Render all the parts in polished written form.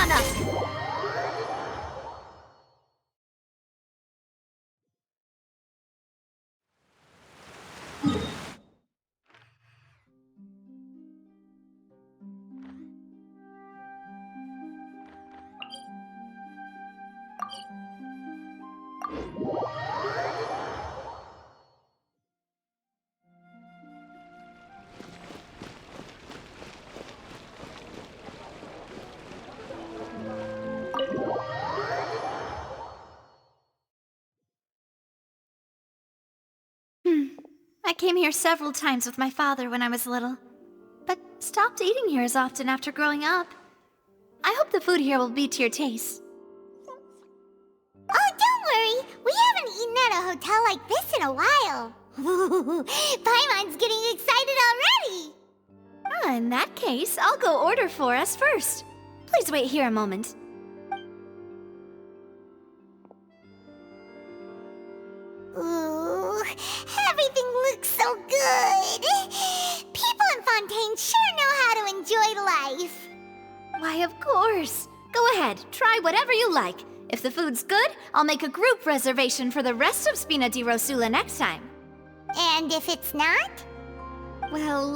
on us! I came here several times with my father when I was little, but stopped eating here as often after growing up. I hope the food here will be to your taste. Oh, don't worry! We haven't eaten at a hotel like this in a while. Paimon's getting excited already! In that case, I'll go order for us first. Please wait here a moment. Ooh, everything looks so good! People in Fontейн sure know how to enjoy life! Why, of course. Go ahead, try whatever you like. If the food's good, I'll make a group reservation for the rest of Spina di Rosula next time. And if it's not? Well,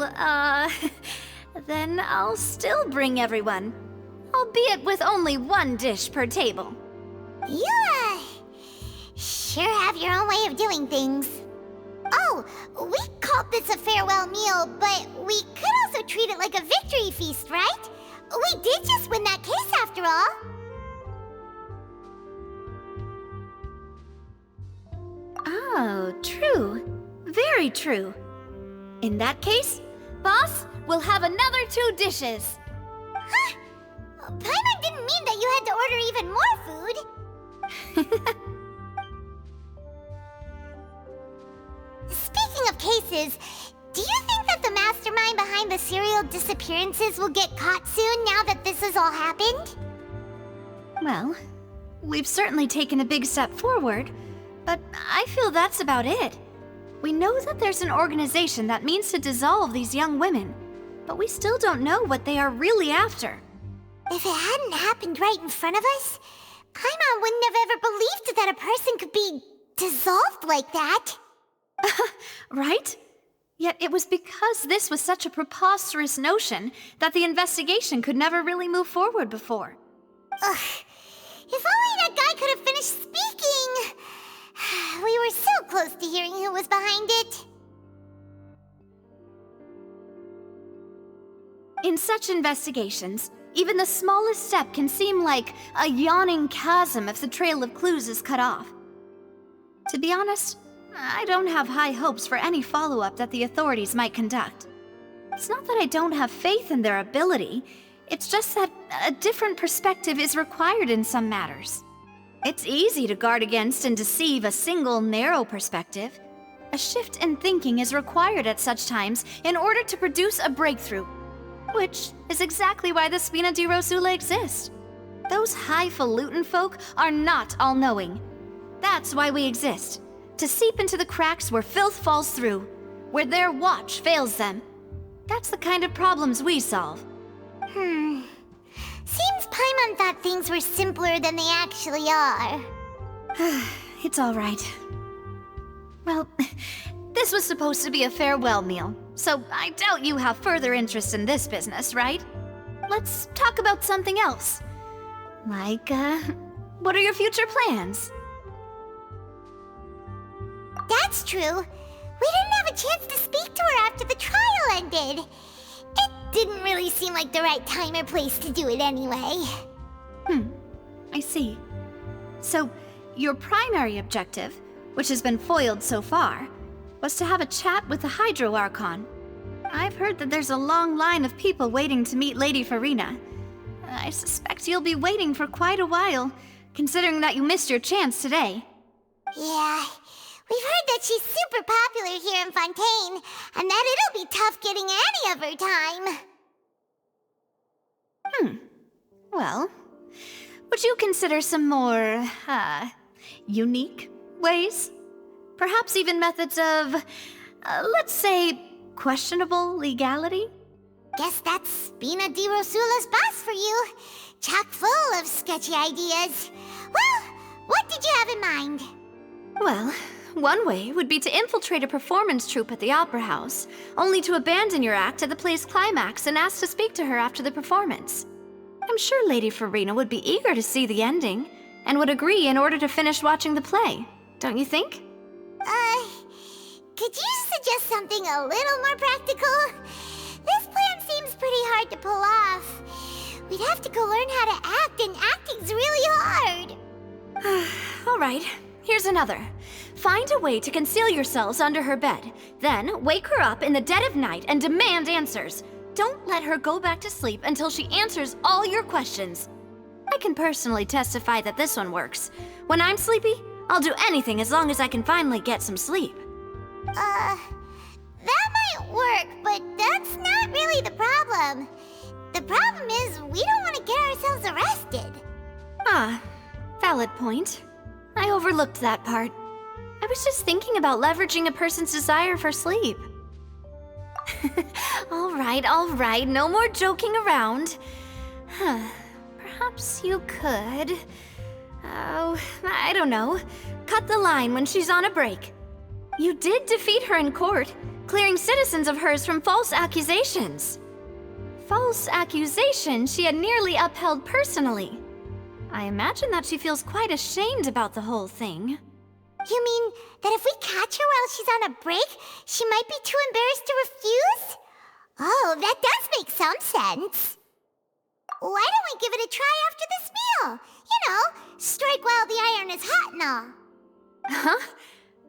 then I'll still bring everyone. Albeit with only one dish per table. You, sure have your own way of doing things. Oh, we called this a farewell meal, but we could also treat it like a victory feast, right? We did just win that case after all. Oh, true. Very true. In that case, boss, we'll have another 2 dishes. Huh? Paimon didn't mean that you had to order even more food. Speaking of cases, do you think that the mastermind behind the serial disappearances will get caught soon now that this has all happened? Well, we've certainly taken a big step forward, but I feel that's about it. We know that there's an organization that means to dissolve these young women, but we still don't know what they are really after. If it hadn't happened right in front of us, Paimon wouldn't have ever believed that a person could be dissolved like that. Right? Yet it was because this was such a preposterous notion that the investigation could never really move forward before. Ugh. If only that guy could have finished speaking! We were so close to hearing who was behind it. In such investigations, even the smallest step can seem like a yawning chasm if the trail of clues is cut off. To be honest, I don't have high hopes for any follow-up that the authorities might conduct. It's not that I don't have faith in their ability, it's just that a different perspective is required in some matters. It's easy to guard against and deceive a single narrow perspective. A shift in thinking is required at such times in order to produce a breakthrough, which is exactly why the Spina di Rosula exist. Those highfalutin folk are not all-knowing. That's why we exist, to seep into the cracks where filth falls through, where their watch fails them. That's the kind of problems we solve. Seems Paimon thought things were simpler than they actually are. It's all right. Well, this was supposed to be a farewell meal, so I doubt you have further interest in this business, right? Let's talk about something else. Like, what are your future plans? That's true. We didn't have a chance to speak to her after the trial ended. It didn't really seem like the right time or place to do it anyway. I see. So, your primary objective, which has been foiled so far, was to have a chat with the Hydro Archon. I've heard that there's a long line of people waiting to meet Lady Farina. I suspect you'll be waiting for quite a while, considering that you missed your chance today. Yeah, we've heard that she's super popular here in Fontейн, and that it'll be tough getting any of her time. Well, would you consider some more, unique ways? Perhaps even methods of, let's say, questionable legality? Guess that's Spina di Rosula's boss for you. chock full of sketchy ideas. Well, what did you have in mind? Well, one way would be to infiltrate a performance troupe at the Opera House, only to abandon your act at the play's climax and ask to speak to her after the performance. I'm sure Lady Farina would be eager to see the ending, and would agree in order to finish watching the play. Don't you think? Could you suggest something a little more practical? This plan seems pretty hard to pull off. We'd have to go learn how to act, and acting's really hard. All right, here's another. Find a way to conceal yourselves under her bed. Then wake her up in the dead of night and demand answers. Don't let her go back to sleep until she answers all your questions. I can personally testify that this one works. When I'm sleepy, I'll do anything as long as I can finally get some sleep. That might work, but that's not really the problem. The problem is we don't want to get ourselves arrested. Ah, valid point. I overlooked that part. I was just thinking about leveraging a person's desire for sleep. All right, no more joking around. Perhaps you could... Oh, I don't know. Cut the line when she's on a break. You did defeat her in court, clearing citizens of hers from false accusations. False accusations she had nearly upheld personally. I imagine that she feels quite ashamed about the whole thing. You mean that if we catch her while she's on a break, she might be too embarrassed to refuse? Oh, that does make some sense. Why don't we give it a try after this meal? You know, strike while the iron is hot and all. Huh?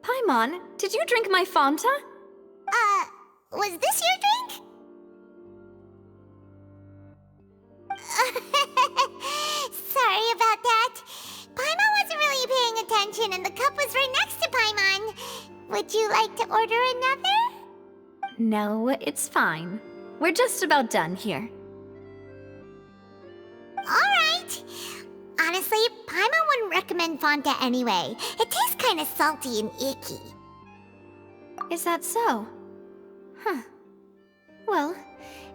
Paimon, did you drink my Fanta? Was this your drink? Sorry about that. Paimon wasn't really paying attention and the cup was right next to Paimon. Would you like to order another? No, it's fine. We're just about done here. Alright. Honestly, Paimon wouldn't recommend Fanta anyway. It tastes kind of salty and icky. Is that so? Huh. Well,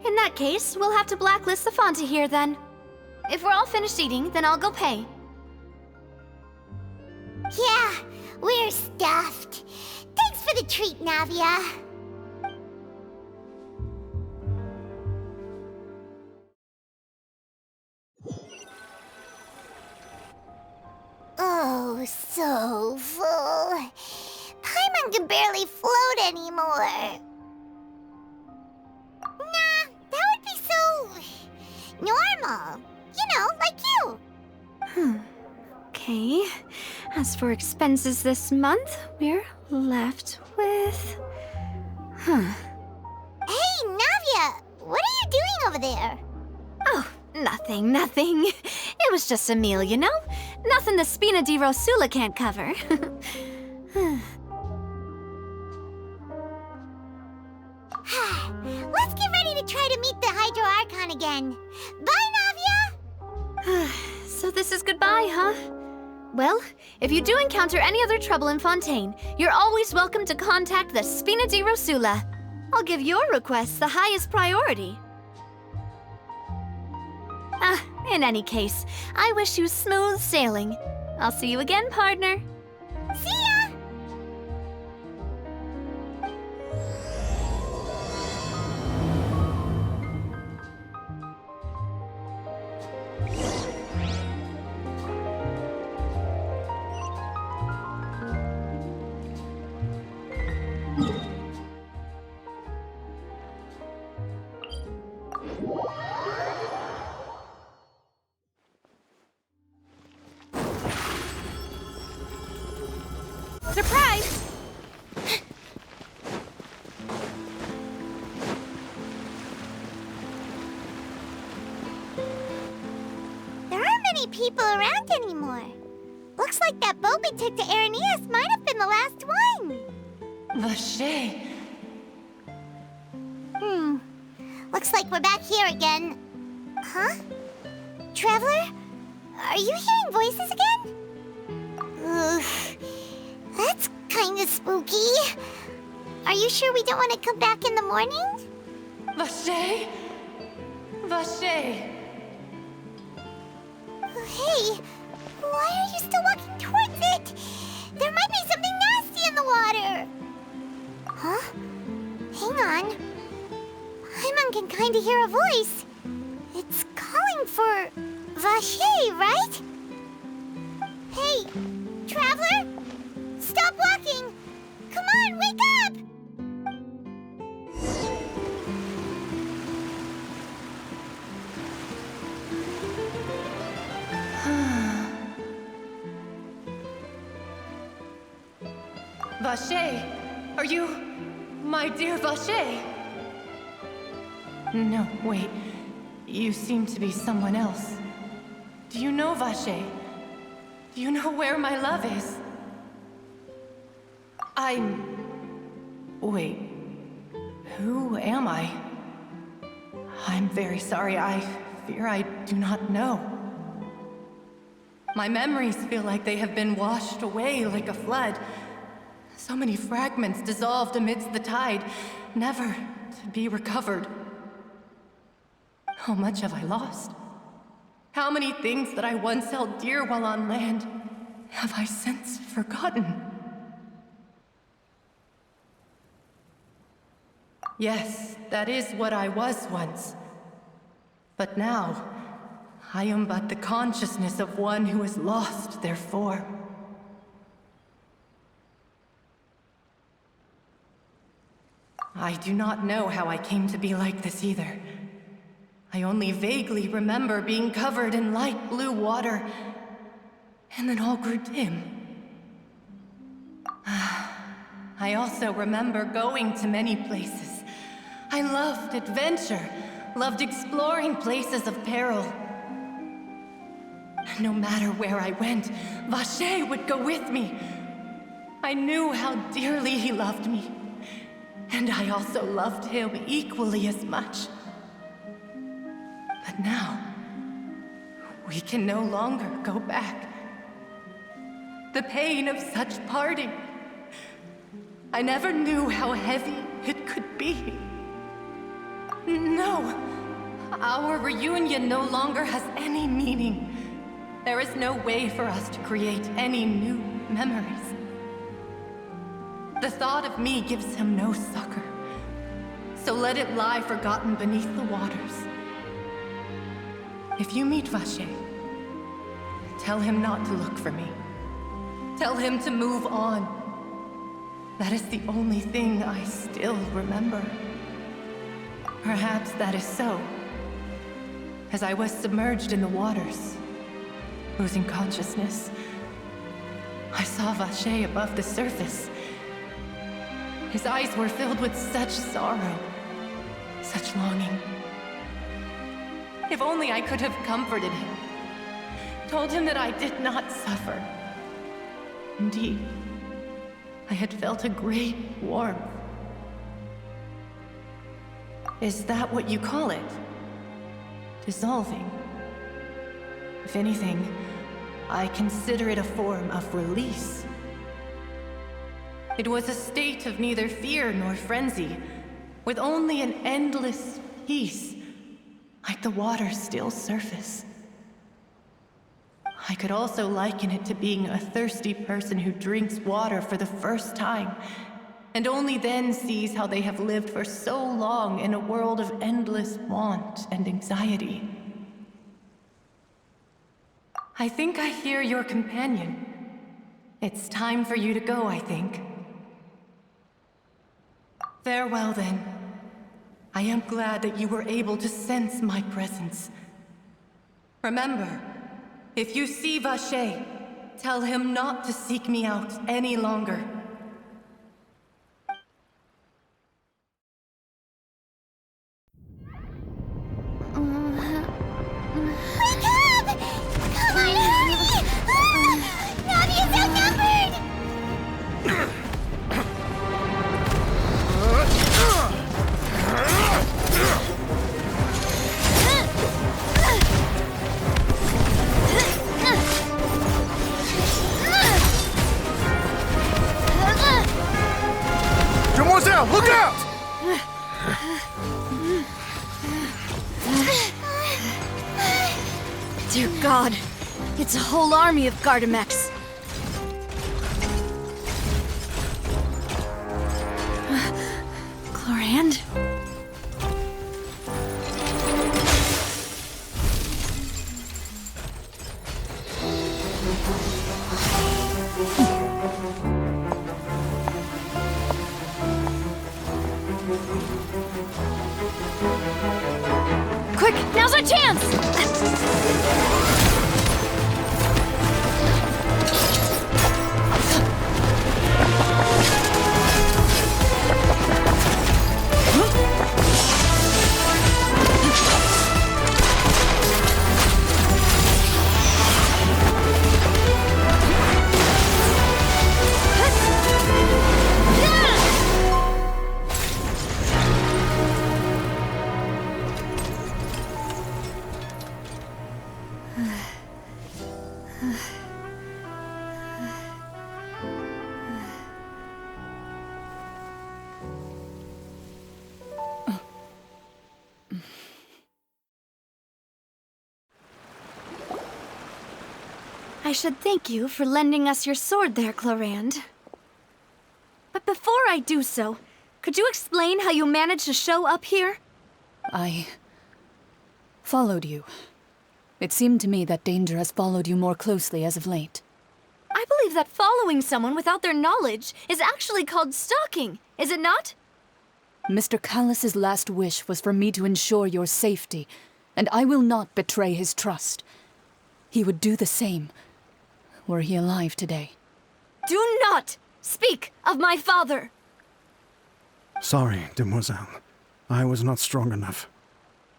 in that case, we'll have to blacklist the Fanta here then. If we're all finished eating, then I'll go pay. Yeah, we're stuffed. Thanks for the treat, Navia. Oh, so full. Paimon can barely float anymore. Nah, that would be so... normal. You know, like you. Okay. As for expenses this month, we're left with... Hey, Navia! What are you doing over there? Oh, nothing. It was just a meal, you know? Nothing the Spina di Rosula can't cover. Let's get ready to try to meet the Hydro Archon again. Bye, Navia! So this is goodbye, huh? Well, if you do encounter any other trouble in Fontaine, you're always welcome to contact the Spina di Rosula. I'll give your requests the highest priority. In any case, I wish you smooth sailing. I'll see you again, partner. See ya! Surprise! There aren't many people around anymore. Looks like that boat we took to Araneas might have been the last one. Vache. Looks like we're back here again. Huh? Traveler? Are you hearing voices again? Ugh. That's kind of spooky. Are you sure we don't want to come back in the morning? Vache. Vache. Hey, why are you still walking towards it? There might be something nasty in the water. Huh? Hang on. Paimon can kinda hear a voice. It's calling for Vache, right? Hey, traveler? Stop walking! Come on, wake up! Vache, are you my dear Vache? No, wait. You seem to be someone else. Do you know Vache? Do you know where my love is? Wait. Who am I? I'm very sorry. I fear I do not know. My memories feel like they have been washed away like a flood. So many fragments dissolved amidst the tide, never to be recovered. How much have I lost? How many things that I once held dear while on land have I since forgotten? Yes, that is what I was once. But now, I am but the consciousness of one who has lost their form. I do not know how I came to be like this either. I only vaguely remember being covered in light blue water, and then all grew dim. I also remember going to many places. I loved adventure, loved exploring places of peril. No matter where I went, Vache would go with me. I knew how dearly he loved me, and I also loved him equally as much. But now, we can no longer go back. The pain of such parting, I never knew how heavy it could be. No, our reunion no longer has any meaning. There is no way for us to create any new memories. The thought of me gives him no succor, so let it lie forgotten beneath the waters. If you meet Vache, tell him not to look for me. Tell him to move on. That is the only thing I still remember. Perhaps that is so. As I was submerged in the waters, losing consciousness, I saw Vache above the surface. His eyes were filled with such sorrow, such longing. If only I could have comforted him, told him that I did not suffer. Indeed, I had felt a great warmth. Is that what you call it? Dissolving? If anything, I consider it a form of release. It was a state of neither fear nor frenzy, with only an endless peace, like the water's still surface. I could also liken it to being a thirsty person who drinks water for the first time, and only then sees how they have lived for so long in a world of endless want and anxiety. I think I hear your companion. It's time for you to go, I think. Farewell, then. I am glad that you were able to sense my presence. Remember, if you see Vache, tell him not to seek me out any longer. Wake up! Come on, hurry! Navia's outnumbered! Demoiselle, look out! Dear God, It's a whole army of Gardamex. Chlorand? Quick, now's our chance! I should thank you for lending us your sword there, Chlorand. But before I do so, could you explain how you managed to show up here? I followed you. It seemed to me that danger has followed you more closely as of late. I believe that following someone without their knowledge is actually called stalking, is it not? Mr. Callus's last wish was for me to ensure your safety, and I will not betray his trust. He would do the same, were he alive today. Do not speak of my father! Sorry, demoiselle. I was not strong enough.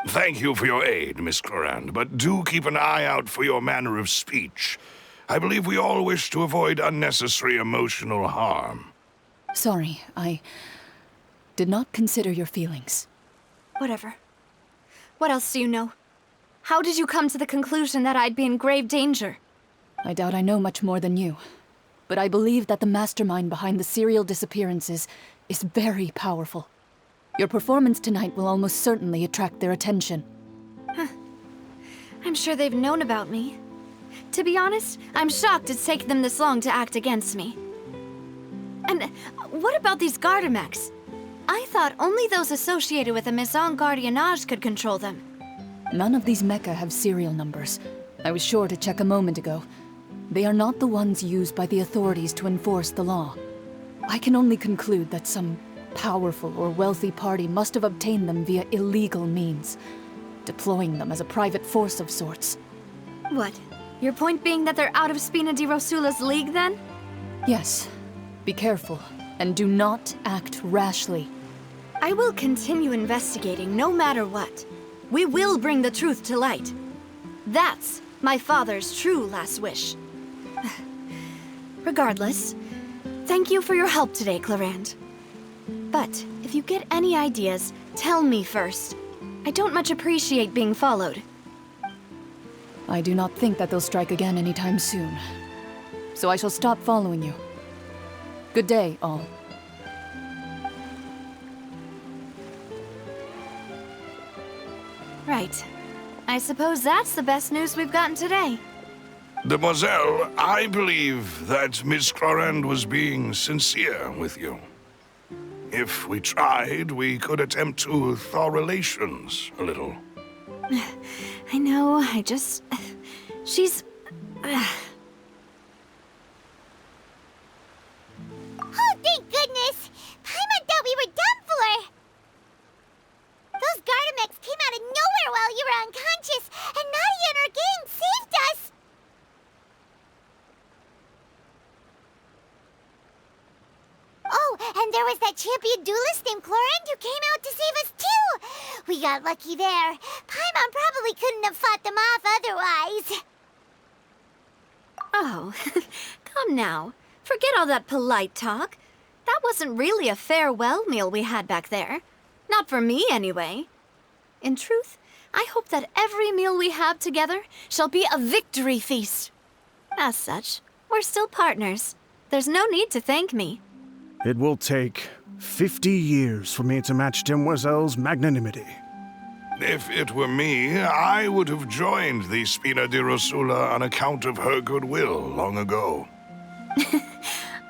Thank you for your aid, Miss Chlorand, but do keep an eye out for your manner of speech. I believe we all wish to avoid unnecessary emotional harm. Sorry, I did not consider your feelings. Whatever. What else do you know? How did you come to the conclusion that I'd be in grave danger? I doubt I know much more than you, but I believe that the mastermind behind the serial disappearances is very powerful. Your performance tonight will almost certainly attract their attention. I'm sure they've known about me. To be honest, I'm shocked it's taken them this long to act against me. And what about these Gardamex? I thought only those associated with the Maison Gardiennage could control them. None of these mecha have serial numbers. I was sure to check a moment ago. They are not the ones used by the authorities to enforce the law. I can only conclude that some powerful or wealthy party must have obtained them via illegal means, deploying them as a private force of sorts. What? Your point being that they're out of Spina di Rosula's league, then? Yes. Be careful, and do not act rashly. I will continue investigating no matter what. We will bring the truth to light. That's my father's true last wish. Regardless, thank you for your help today, Chlorand. But if you get any ideas, tell me first. I don't much appreciate being followed. I do not think that they'll strike again anytime soon. So I shall stop following you. Good day, all. Right. I suppose that's the best news we've gotten today. Demoiselle, I believe that Miss Chlorand was being sincere with you. If we tried, we could attempt to thaw relations a little. I know, she's... Oh, thank goodness! Paimon thought we were done for! Those Gardamex came out of nowhere while you were unconscious, and Nadia and her gang saved us! Oh, and there was that champion duelist named Chlorand who came out to save us too! We got lucky there. Paimon probably couldn't have fought them off otherwise. Oh, come now. Forget all that polite talk. That wasn't really a farewell meal we had back there. Not for me, anyway. In truth, I hope that every meal we have together shall be a victory feast. As such, we're still partners. There's no need to thank me. It will take 50 years for me to match Demoiselle's magnanimity. If it were me, I would have joined the Spina di Rosula on account of her goodwill long ago.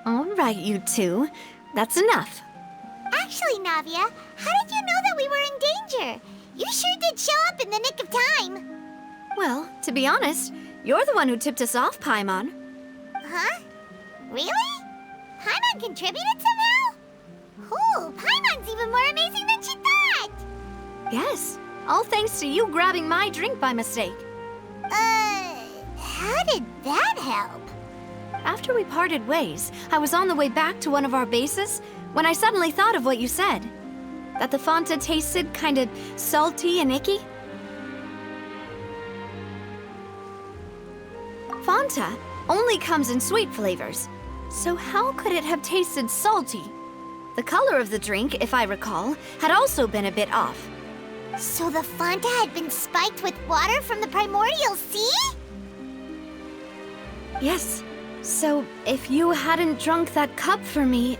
All right, you two. That's enough. Actually, Navia, how did you know that we were in danger? You sure did show up in the nick of time. Well, to be honest, you're the one who tipped us off, Paimon. Huh? Really? Paimon contributed somehow? Ooh, Paimon's even more amazing than she thought! Yes, all thanks to you grabbing my drink by mistake. How did that help? After we parted ways, I was on the way back to one of our bases when I suddenly thought of what you said. That the Fanta tasted kind of salty and icky. Fanta only comes in sweet flavors, so how could it have tasted salty? The color of the drink, if I recall, had also been a bit off. So the Fanta had been spiked with water from the primordial sea? Yes. So, if you hadn't drunk that cup for me...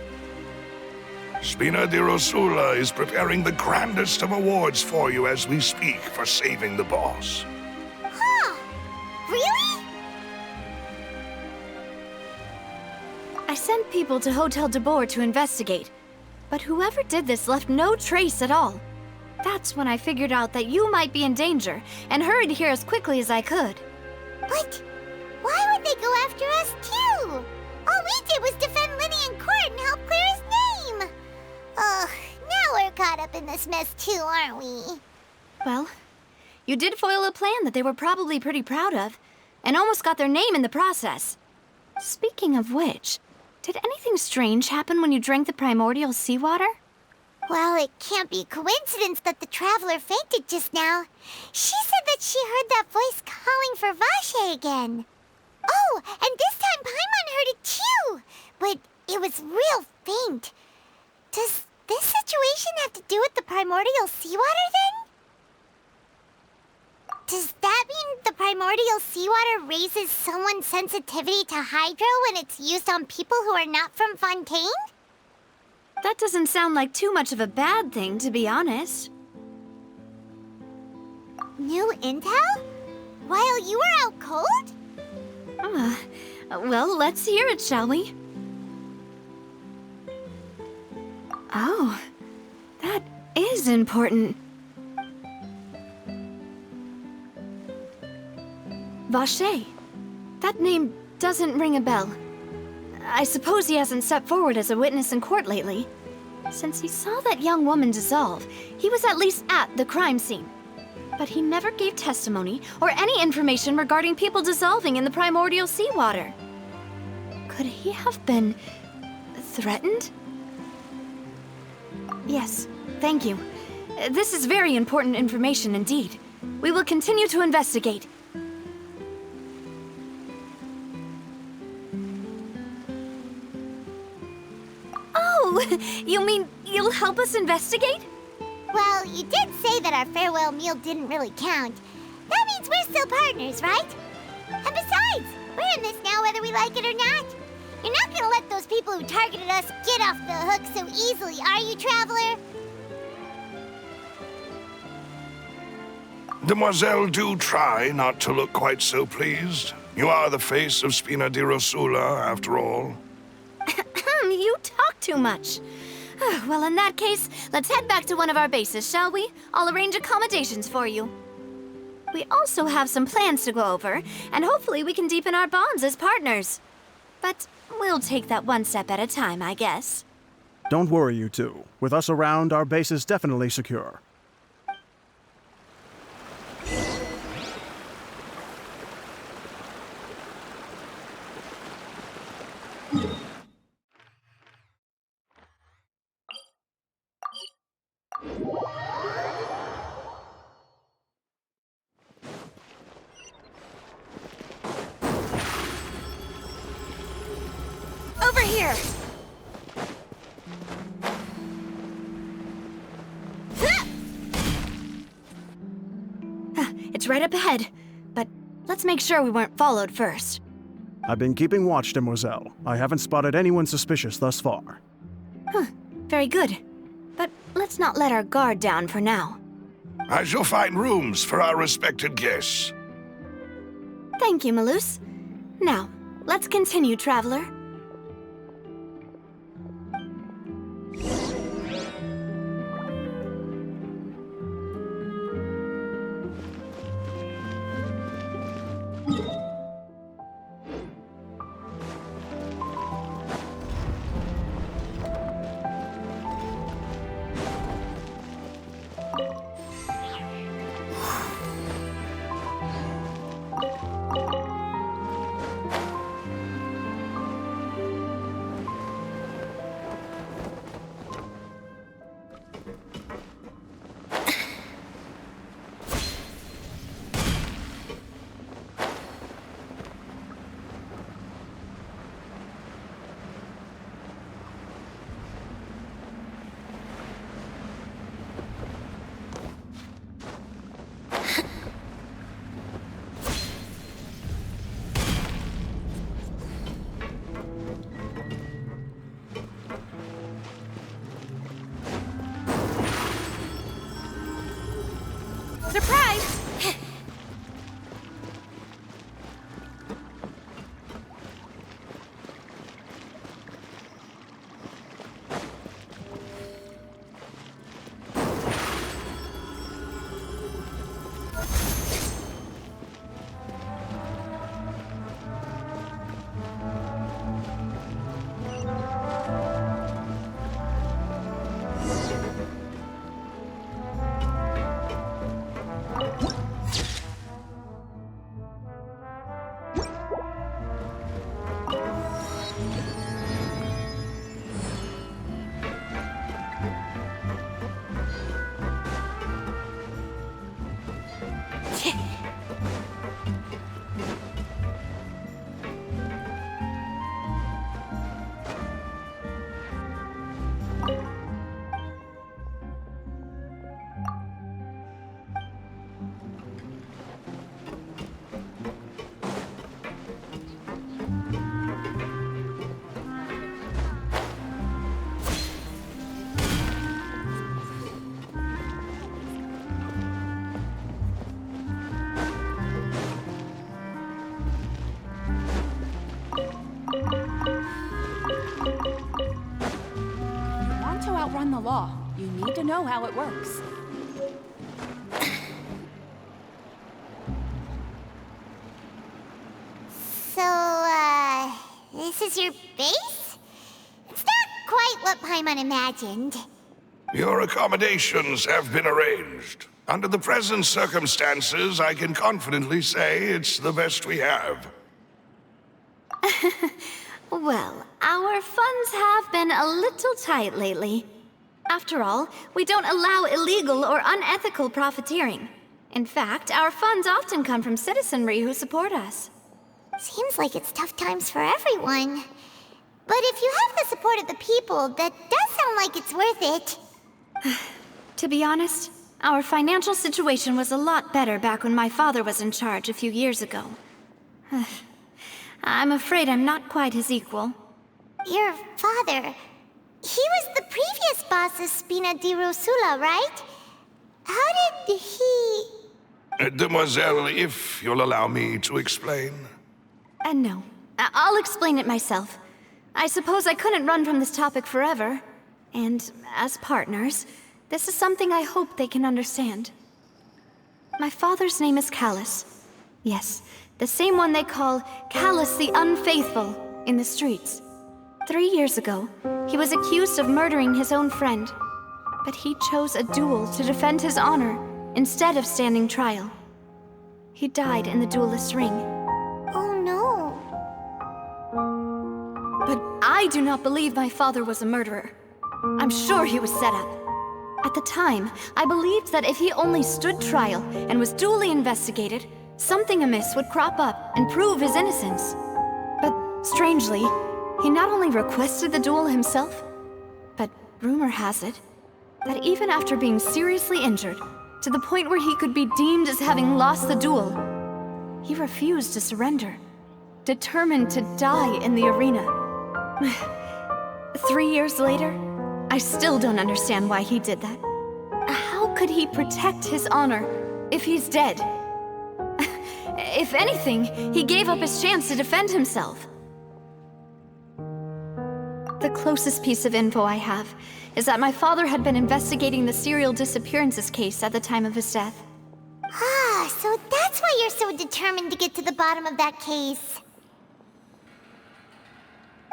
Spina di Rosula is preparing the grandest of awards for you as we speak for saving the boss. Huh? Really? I sent people to Hotel de Boer to investigate, but whoever did this left no trace at all. That's when I figured out that you might be in danger and hurried here as quickly as I could. But why would they go after us too? All we did was defend Linny in court and help clear his name. Ugh, now we're caught up in this mess too, aren't we? Well, you did foil a plan that they were probably pretty proud of, and almost got their name in the process. Speaking of which, did anything strange happen when you drank the primordial seawater? Well, it can't be coincidence that the traveler fainted just now. She said that she heard that voice calling for Vache again. Oh, and this time Paimon heard it too, but it was real faint. Does this situation have to do with the primordial seawater then? Does that mean the primordial seawater raises someone's sensitivity to hydro when it's used on people who are not from Fontaine? That doesn't sound like too much of a bad thing, to be honest. New intel? While you were out cold? Well, let's hear it, shall we? Oh, that is important. Vache. That name doesn't ring a bell. I suppose he hasn't stepped forward as a witness in court lately. Since he saw that young woman dissolve, he was at least at the crime scene. But he never gave testimony or any information regarding people dissolving in the primordial seawater. Could he have been threatened? Yes, thank you. This is very important information indeed. We will continue to investigate. Oh, you mean you'll help us investigate? Well, you did say that our farewell meal didn't really count. That means we're still partners, right? And besides, we're in this now whether we like it or not. You're not gonna let those people who targeted us get off the hook so easily, are you, Traveler? Demoiselle, do try not to look quite so pleased. You are the face of Spina di Rosula, after all. You talk too much. Well, in that case, let's head back to one of our bases, shall we? I'll arrange accommodations for you. We also have some plans to go over, and hopefully we can deepen our bonds as partners. But we'll take that one step at a time, I guess. Don't worry, you two. With us around, our base is definitely secure. Over here! It's right up ahead, but let's make sure we weren't followed first. I've been keeping watch, Demoiselle. I haven't spotted anyone suspicious thus far. Very good. But let's not let our guard down for now. I shall find rooms for our respected guests. Thank you, Malus. Now, let's continue, traveler. Surprise! Outrun the law. You need to know how it works. So, this is your base? It's not quite what Paimon imagined. Your accommodations have been arranged. Under the present circumstances, I can confidently say it's the best we have. Well, our funds have been a little tight lately. After all, we don't allow illegal or unethical profiteering. In fact, our funds often come from citizenry who support us. Seems like it's tough times for everyone. But if you have the support of the people, that does sound like it's worth it. To be honest, our financial situation was a lot better back when my father was in charge a few years ago. I'm afraid I'm not quite his equal. Your father... he was the previous boss of Spina di Rosula, right? How did he... Demoiselle, if you'll allow me to explain. No. I'll explain it myself. I suppose I couldn't run from this topic forever. And as partners, this is something I hope they can understand. My father's name is Callus. Yes, the same one they call Callus the Unfaithful in the streets. 3 years ago, he was accused of murdering his own friend. But he chose a duel to defend his honor instead of standing trial. He died in the duelist's ring. Oh no. But I do not believe my father was a murderer. I'm sure he was set up. At the time, I believed that if he only stood trial and was duly investigated, something amiss would crop up and prove his innocence. But strangely, he not only requested the duel himself, but rumor has it that even after being seriously injured, to the point where he could be deemed as having lost the duel, he refused to surrender, determined to die in the arena. 3 years later, I still don't understand why he did that. How could he protect his honor if he's dead? If anything, he gave up his chance to defend himself. The closest piece of info I have is that my father had been investigating the serial disappearances case at the time of his death. Ah, so that's why you're so determined to get to the bottom of that case.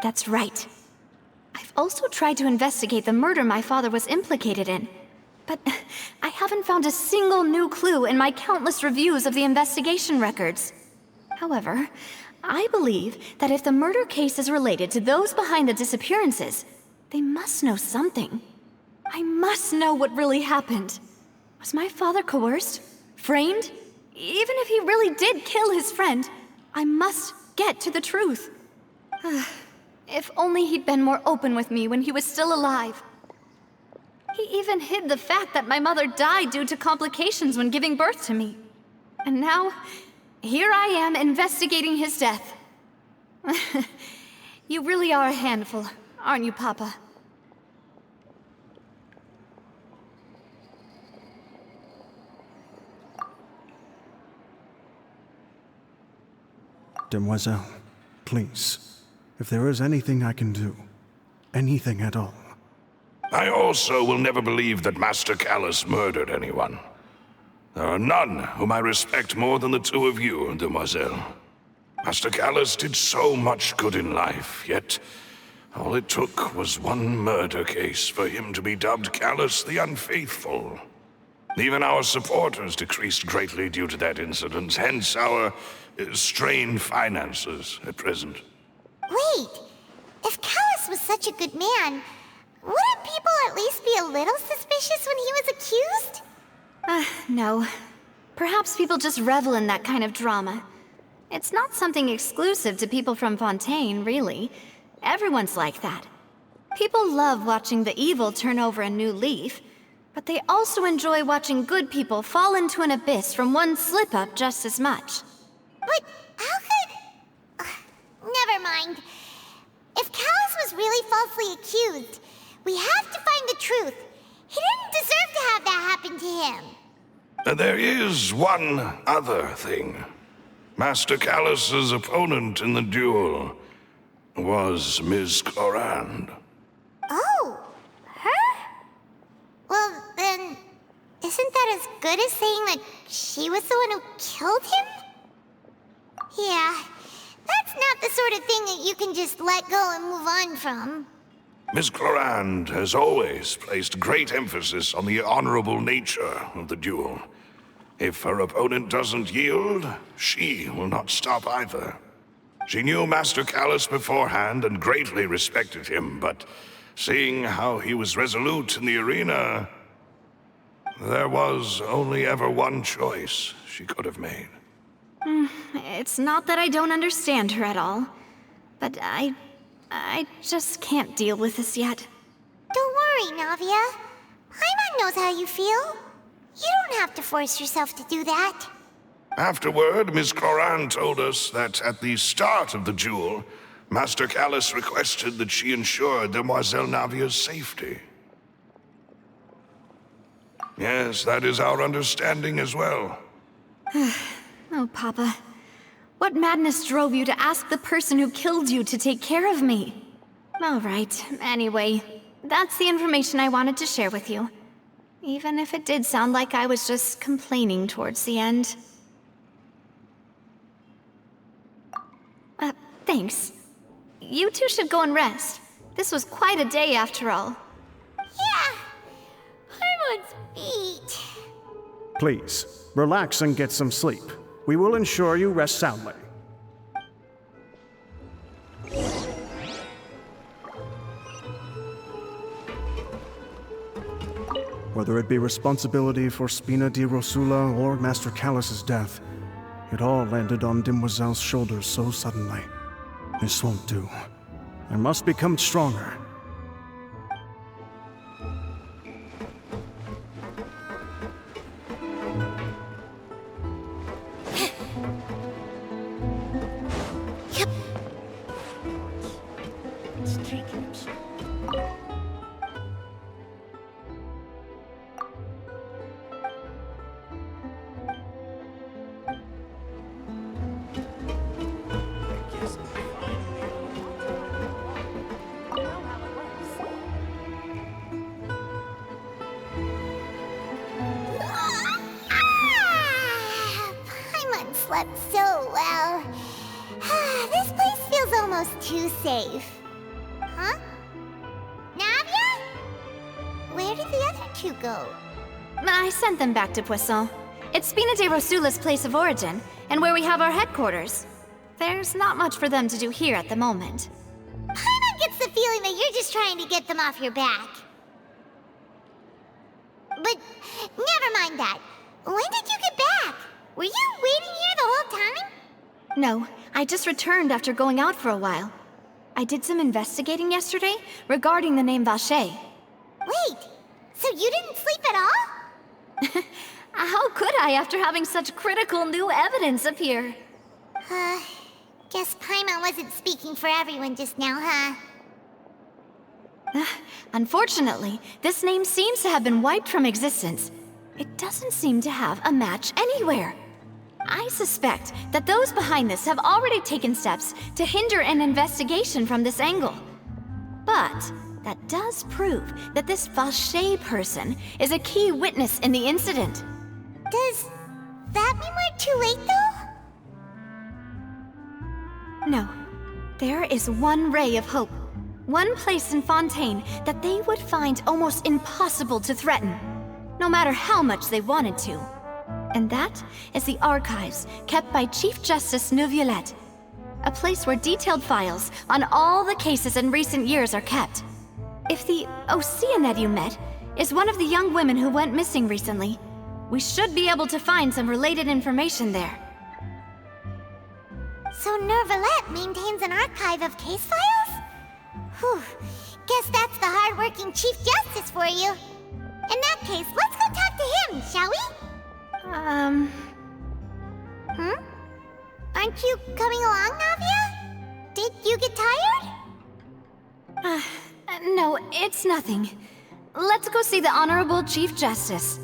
That's right. I've also tried to investigate the murder my father was implicated in, but I haven't found a single new clue in my countless reviews of the investigation records. However, I believe that if the murder case is related to those behind the disappearances, they must know something. I must know what really happened. Was my father coerced? Framed? Even if he really did kill his friend, I must get to the truth. If only he'd been more open with me when he was still alive. He even hid the fact that my mother died due to complications when giving birth to me. And now, here I am investigating his death. You really are a handful, aren't you, Papa? Demoiselle, please, if there is anything I can do, anything at all. I also will never believe that Master Callus murdered anyone. There are none whom I respect more than the two of you, Demoiselle. Master Callus did so much good in life, yet all it took was one murder case for him to be dubbed Callus the Unfaithful. Even our supporters decreased greatly due to that incident, hence our strained finances at present. Wait, if Callus was such a good man, wouldn't people at least be a little suspicious when he was accused? No. Perhaps people just revel in that kind of drama. It's not something exclusive to people from Fontейн, really. Everyone's like that. People love watching the evil turn over a new leaf, but they also enjoy watching good people fall into an abyss from one slip-up just as much. But how could... never mind. If Callus was really falsely accused, we have to find the truth. He didn't deserve to have that happen to him. There is one other thing. Master Callus's opponent in the duel was Ms. Clorinde. Oh, her? Well, then, isn't that as good as saying that she was the one who killed him? Yeah, that's not the sort of thing that you can just let go and move on from. Ms. Clorinde has always placed great emphasis on the honorable nature of the duel. If her opponent doesn't yield, she will not stop either. She knew Master Callus beforehand and greatly respected him, but seeing how he was resolute in the arena, there was only ever one choice she could have made. It's not that I don't understand her at all, but I just can't deal with this yet. Don't worry, Navia. Paimon knows how you feel. You don't have to force yourself to do that. Afterward, Ms. Clorinde told us that at the start of the duel, Master Callus requested that she ensure Demoiselle Navia's safety. Yes, that is our understanding as well. Oh, Papa. What madness drove you to ask the person who killed you to take care of me? All right, anyway, that's the information I wanted to share with you. Even if it did sound like I was just complaining towards the end. Thanks. You two should go and rest. This was quite a day after all. Yeah, Paimon's beat. Please, relax and get some sleep. We will ensure you rest soundly. Whether it be responsibility for Spina di Rosula or Master Callus's death, it all landed on Demoiselle's shoulders so suddenly. This won't do. I must become stronger. slept so well. This place feels almost too safe. Huh? Navia? Where did the other two go? I sent them back to Poisson. It's Spina de Rosula's place of origin, and where we have our headquarters. There's not much for them to do here at the moment. Paimon gets the feeling that you're just trying to get them off your back. But never mind that. When did you get back? Were you waiting here the whole time? No, I just returned after going out for a while. I did some investigating yesterday regarding the name Vache. Wait, so you didn't sleep at all? How could I after having such critical new evidence appear? Guess Paimon wasn't speaking for everyone just now, huh? Unfortunately, this name seems to have been wiped from existence. It doesn't seem to have a match anywhere. I suspect that those behind this have already taken steps to hinder an investigation from this angle. But that does prove that this Vache person is a key witness in the incident. Does that mean we're too late, though? No. There is one ray of hope. One place in Ffontaine that they would find almost impossible to threaten, no matter how much they wanted to. And that is the archives kept by Chief Justice Neuvillette, a place where detailed files on all the cases in recent years are kept. If the Oceanette you met is one of the young women who went missing recently, we should be able to find some related information there. So Neuvillette maintains an archive of case files? Whew, guess that's the hard-working Chief Justice for you. In that case, let's go talk to him, shall we? Aren't you coming along, Navia? Did you get tired? No, it's nothing. Let's go see the Honorable Chief Justice.